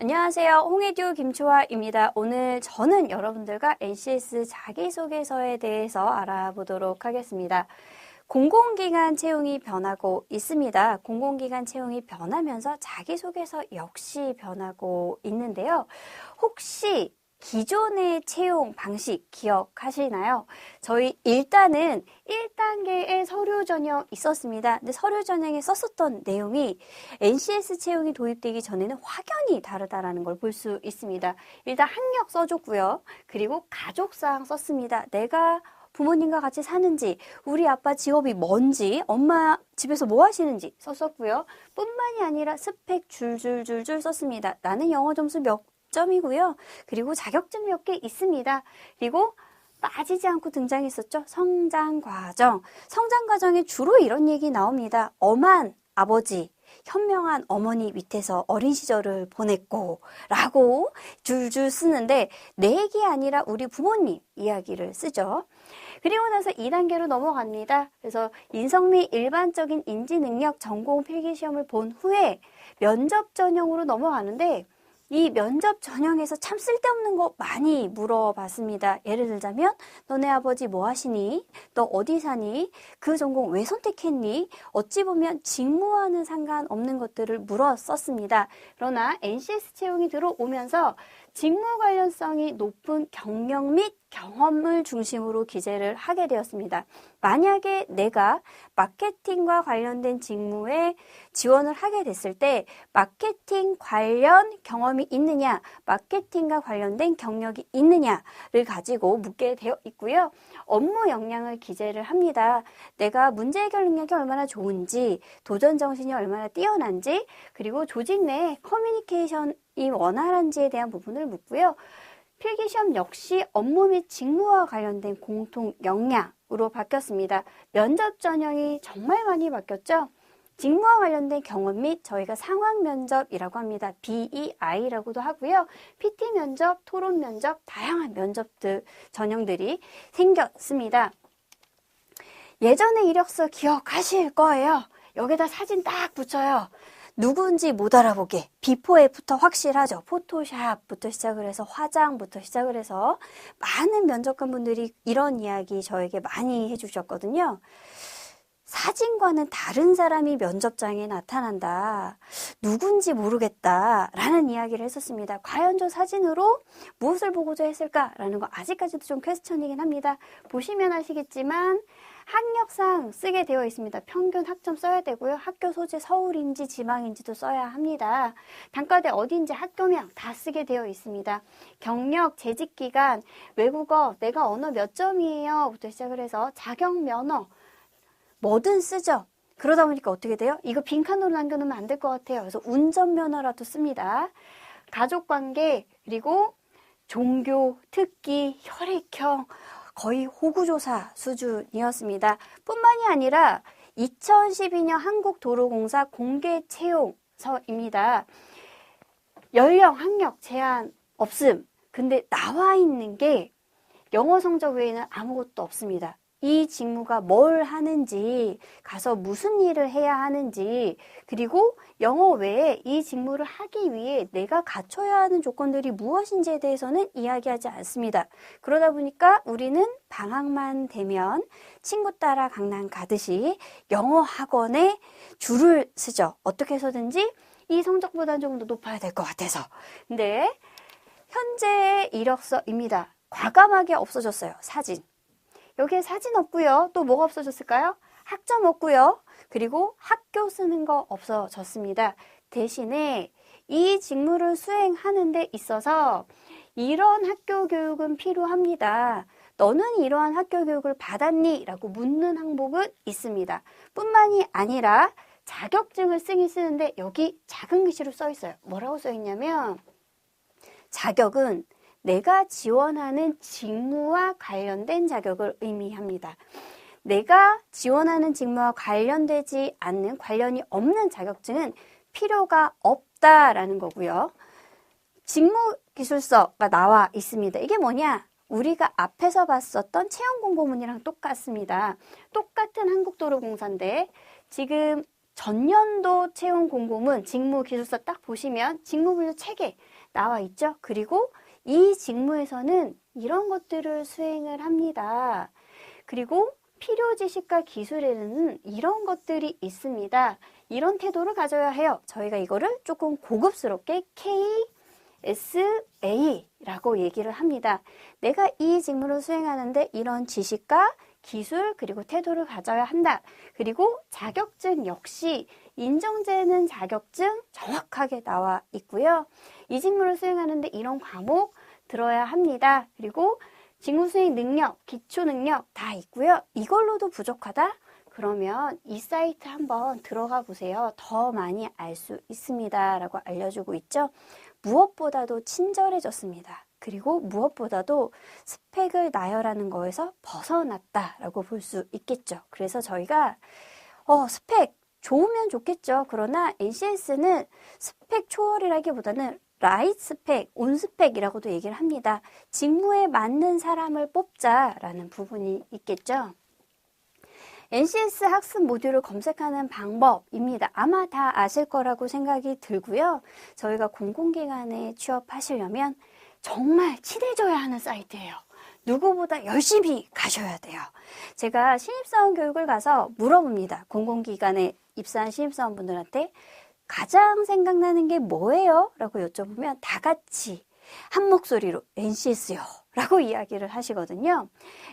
안녕하세요. 홍혜듀 김초아입니다. 오늘 저는 여러분들과 NCS 자기소개서에 대해서 알아보도록 하겠습니다. 공공기관 채용이 변하고 있습니다. 공공기관 채용이 변하면서 자기소개서 역시 변하고 있는데요. 혹시 기존의 채용 방식 기억하시나요? 저희 일단은 1단계의 서류 전형 있었습니다. 근데 서류 전형에 썼었던 내용이 NCS 채용이 도입되기 전에는 확연히 다르다라는 걸 볼 수 있습니다. 일단 학력 써줬고요. 그리고 가족사항 썼습니다. 내가 부모님과 같이 사는지, 우리 아빠 직업이 뭔지, 엄마 집에서 뭐 하시는지 썼었고요. 뿐만이 아니라 스펙 줄줄줄줄 썼습니다. 나는 영어 점수 몇 점이고요. 그리고 자격증 몇 개 있습니다. 그리고 빠지지 않고 등장했었죠. 성장과정. 성장과정에 주로 이런 얘기 나옵니다. 엄한 아버지, 현명한 어머니 밑에서 어린 시절을 보냈고 라고 줄줄 쓰는데 내 얘기 아니라 우리 부모님 이야기를 쓰죠. 그리고 나서 2단계로 넘어갑니다. 그래서 인성 및 일반적인 인지능력 전공 필기시험을 본 후에 면접 전형으로 넘어가는데 이 면접 전형에서 참 쓸데없는 거 많이 물어봤습니다. 예를 들자면 너네 아버지 뭐 하시니? 너 어디 사니? 그 전공 왜 선택했니? 어찌 보면 직무와는 상관없는 것들을 물었었습니다. 그러나 NCS 채용이 들어오면서 직무 관련성이 높은 경력 및 경험을 중심으로 기재를 하게 되었습니다. 만약에 내가 마케팅과 관련된 직무에 지원을 하게 됐을 때 마케팅 관련 경험이 있느냐, 마케팅과 관련된 경력이 있느냐를 가지고 묻게 되어 있고요. 업무 역량을 기재를 합니다. 내가 문제 해결 능력이 얼마나 좋은지, 도전 정신이 얼마나 뛰어난지, 그리고 조직 내 커뮤니케이션이 원활한지에 대한 부분을 묻고요. 필기시험 역시 업무 및 직무와 관련된 공통 역량으로 바뀌었습니다. 면접 전형이 정말 많이 바뀌었죠? 직무와 관련된 경험 및 저희가 상황 면접이라고 합니다. BEI라고도 하고요. PT 면접, 토론 면접, 다양한 면접들 전형들이 생겼습니다. 예전에 이력서 기억하실 거예요. 여기다 사진 딱 붙여요. 누구인지 못 알아보게. 비포 애프터 확실하죠. 포토샵부터 시작을 해서 화장부터 시작을 해서 많은 면접관분들이 이런 이야기 저에게 많이 해주셨거든요. 사진과는 다른 사람이 면접장에 나타난다. 누군지 모르겠다라는 이야기를 했었습니다. 과연 저 사진으로 무엇을 보고자 했을까라는 거 아직까지도 좀 퀘스천이긴 합니다. 보시면 아시겠지만 학력상 쓰게 되어 있습니다. 평균 학점 써야 되고요. 학교 소재 서울인지 지방인지도 써야 합니다. 단과대 어디인지 학교명 다 쓰게 되어 있습니다. 경력, 재직기간, 외국어, 내가 언어 몇 점이에요? 부터 시작을 해서 자격 면허 뭐든 쓰죠. 그러다 보니까 어떻게 돼요? 이거 빈칸으로 남겨놓으면 안 될 것 같아요. 그래서 운전면허라도 씁니다. 가족관계, 그리고 종교, 특기, 혈액형, 거의 호구조사 수준이었습니다. 뿐만이 아니라 2012년 한국도로공사 공개채용서입니다. 연령, 학력 제한 없음. 근데 나와 있는 게 영어 성적 외에는 아무것도 없습니다. 이 직무가 뭘 하는지, 가서 무슨 일을 해야 하는지, 그리고 영어 외에 이 직무를 하기 위해 내가 갖춰야 하는 조건들이 무엇인지에 대해서는 이야기하지 않습니다. 그러다 보니까 우리는 방학만 되면 친구 따라 강남 가듯이 영어 학원에 줄을 서죠. 어떻게 해서든지 이 성적보다 조금 더 높아야 될 것 같아서. 근데 현재의 이력서입니다. 과감하게 없어졌어요. 사진. 여기에 사진 없고요. 또 뭐가 없어졌을까요? 학점 없고요. 그리고 학교 쓰는 거 없어졌습니다. 대신에 이 직무를 수행하는 데 있어서 이런 학교 교육은 필요합니다. 너는 이러한 학교 교육을 받았니? 라고 묻는 항목은 있습니다. 뿐만이 아니라 자격증을 쓰긴 쓰는데 여기 작은 글씨로 써 있어요. 뭐라고 써 있냐면 자격은 내가 지원하는 직무와 관련된 자격을 의미합니다. 내가 지원하는 직무와 관련되지 않는, 관련이 없는 자격증은 필요가 없다라는 거고요. 직무기술서가 나와 있습니다. 이게 뭐냐? 우리가 앞에서 봤었던 채용 공고문이랑 똑같습니다. 똑같은 한국도로공사인데 지금 전년도 채용 공고문 직무기술서 딱 보시면 직무분류 체계 나와 있죠. 그리고 이 직무에서는 이런 것들을 수행을 합니다. 그리고 필요 지식과 기술에는 이런 것들이 있습니다. 이런 태도를 가져야 해요. 저희가 이거를 조금 고급스럽게 KSA라고 얘기를 합니다. 내가 이 직무를 수행하는데 이런 지식과 기술 그리고 태도를 가져야 한다. 그리고 자격증 역시 인정되는 자격증 정확하게 나와 있고요. 이 직무를 수행하는데 이런 과목 들어야 합니다. 그리고 직무 수행 능력, 기초 능력 다 있고요. 이걸로도 부족하다? 그러면 이 사이트 한번 들어가 보세요. 더 많이 알 수 있습니다. 라고 알려주고 있죠. 무엇보다도 친절해졌습니다. 그리고 무엇보다도 스펙을 나열하는 거에서 벗어났다라고 볼 수 있겠죠. 그래서 저희가 스펙 좋으면 좋겠죠. 그러나 NCS는 스펙 초월이라기보다는 라이트 스펙, 온 스펙이라고도 얘기를 합니다. 직무에 맞는 사람을 뽑자라는 부분이 있겠죠. NCS 학습 모듈을 검색하는 방법입니다. 아마 다 아실 거라고 생각이 들고요. 저희가 공공기관에 취업하시려면 정말 친해져야 하는 사이트예요. 누구보다 열심히 가셔야 돼요. 제가 신입사원 교육을 가서 물어봅니다. 공공기관에 입사한 신입사원분들한테 가장 생각나는 게 뭐예요? 라고 여쭤보면 다 같이 한 목소리로 NCS요 라고 이야기를 하시거든요.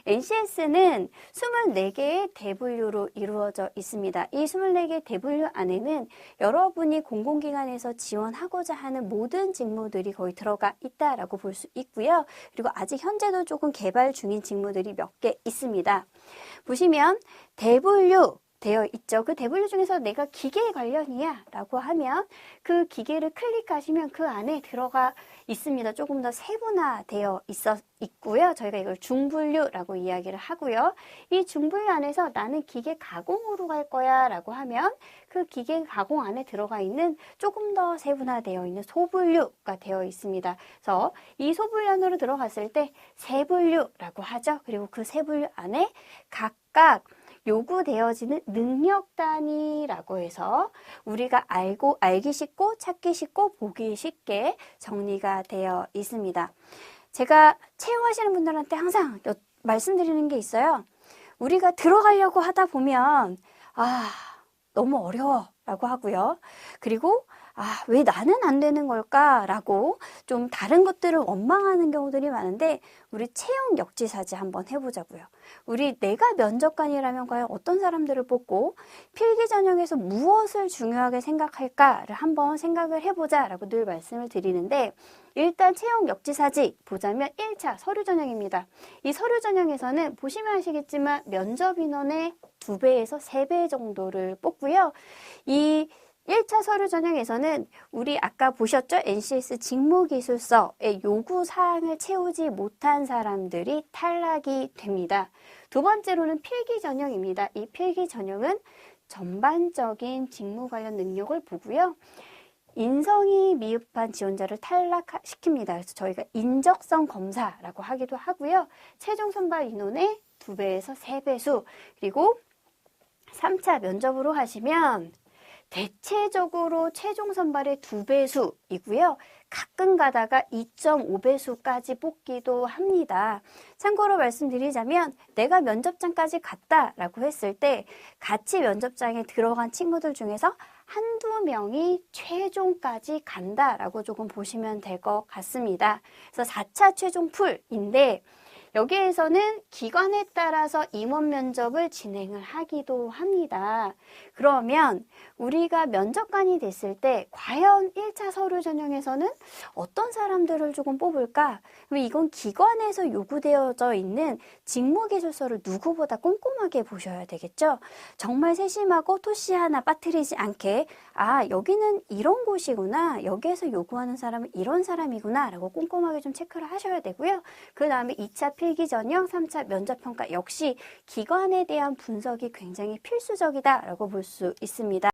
NCS는 24개의 대분류로 이루어져 있습니다. 이 24개의 대분류 안에는 여러분이 공공기관에서 지원하고자 하는 모든 직무들이 거의 들어가 있다라고 볼 수 있고요. 그리고 아직 현재도 조금 개발 중인 직무들이 몇 개 있습니다. 보시면 대분류 되어 있죠. 그 대분류 중에서 내가 기계 관련이야 라고 하면 그 기계를 클릭하시면 그 안에 들어가 있습니다. 조금 더 세분화되어 있고요. 저희가 이걸 중분류라고 이야기를 하고요. 이 중분류 안에서 나는 기계 가공으로 갈 거야 라고 하면 그 기계 가공 안에 들어가 있는 조금 더 세분화되어 있는 소분류가 되어 있습니다. 그래서 이 소분류 안으로 들어갔을 때 세분류라고 하죠. 그리고 그 세분류 안에 각각 요구되어지는 능력 단위라고 해서 우리가 알기 쉽고 찾기 쉽고 보기 쉽게 정리가 되어 있습니다. 제가 채용하시는 분들한테 항상 말씀드리는 게 있어요. 우리가 들어가려고 하다 보면 너무 어려워 라고 하고요. 그리고 왜 나는 안 되는 걸까? 라고 좀 다른 것들을 원망하는 경우들이 많은데 우리 채용 역지사지 한번 해보자고요. 내가 면접관이라면 과연 어떤 사람들을 뽑고 필기 전형에서 무엇을 중요하게 생각할까를 한번 생각을 해보자라고 늘 말씀을 드리는데 일단 채용 역지사지 보자면 1차 서류 전형입니다. 이 서류 전형에서는 보시면 아시겠지만 면접 인원의 2배에서 3배 정도를 뽑고요. 이 1차 서류 전형에서는 우리 아까 보셨죠? NCS 직무기술서의 요구사항을 채우지 못한 사람들이 탈락이 됩니다. 두 번째로는 필기 전형입니다. 이 필기 전형은 전반적인 직무 관련 능력을 보고요. 인성이 미흡한 지원자를 탈락시킵니다. 그래서 저희가 인적성 검사라고 하기도 하고요. 최종 선발 인원의 2배에서 3배수 그리고 3차 면접으로 하시면 대체적으로 최종 선발의 2배수이고요. 가끔 가다가 2.5배수까지 뽑기도 합니다. 참고로 말씀드리자면 내가 면접장까지 갔다라고 했을 때 같이 면접장에 들어간 친구들 중에서 한두 명이 최종까지 간다라고 조금 보시면 될 것 같습니다. 그래서 4차 최종 풀인데 여기에서는 기관에 따라서 임원 면접을 진행을 하기도 합니다. 그러면 우리가 면접관이 됐을 때 과연 1차 서류 전형에서는 어떤 사람들을 조금 뽑을까? 그럼 이건 기관에서 요구되어져 있는 직무기술서를 누구보다 꼼꼼하게 보셔야 되겠죠? 정말 세심하고 토시 하나 빠뜨리지 않게 여기는 이런 곳이구나. 여기에서 요구하는 사람은 이런 사람이구나. 라고 꼼꼼하게 좀 체크를 하셔야 되고요. 그 다음에 2차 필기 전형, 3차 면접평가 역시 기관에 대한 분석이 굉장히 필수적이다라고 볼 수 있습니다.